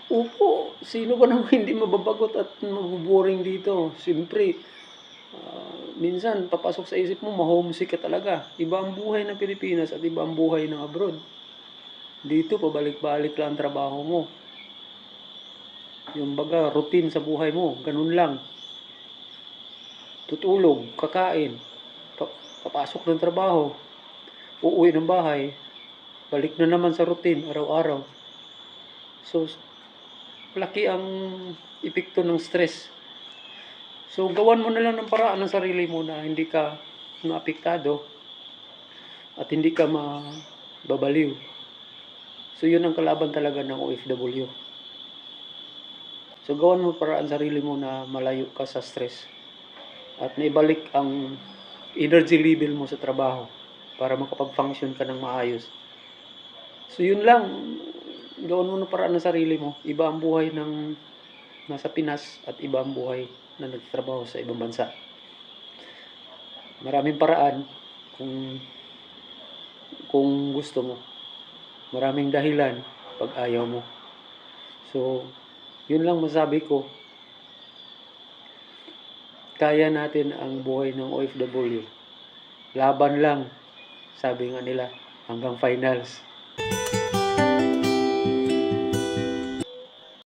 Opo, sino ba namang hindi mababagot at mabo-boring dito? Siyempre, minsan papasok sa isip mo ma-homesick ka talaga. Iba ang buhay ng Pilipinas at iba ang buhay ng abroad. Dito pabalik-balik lang ang trabaho mo. Yung baga routine sa buhay mo, ganun lang. Tutulog, kakain, papasok ng trabaho, uuwi ng bahay, balik na naman sa routine araw-araw. So, laki ang epekto ng stress. So, gawan mo na lang ng paraan ng sarili mo na hindi ka maapektado at hindi ka mababaliw. So, yun ang kalaban talaga ng OFW. So, gawan mo paraan sarili mo na malayo ka sa stress at naibalik ang energy level mo sa trabaho para makapag-function ka ng maayos. So, yun lang. Gawan mo ng paraan ng sarili mo. Iba ang buhay ng nasa Pinas at iba ang buhay na nagtatrabaho sa ibang bansa. Maraming paraan kung gusto mo. Maraming dahilan pag ayaw mo. So, yun lang masabi ko. Kaya natin ang buhay ng OFW. Laban lang, sabi nga nila, hanggang finals.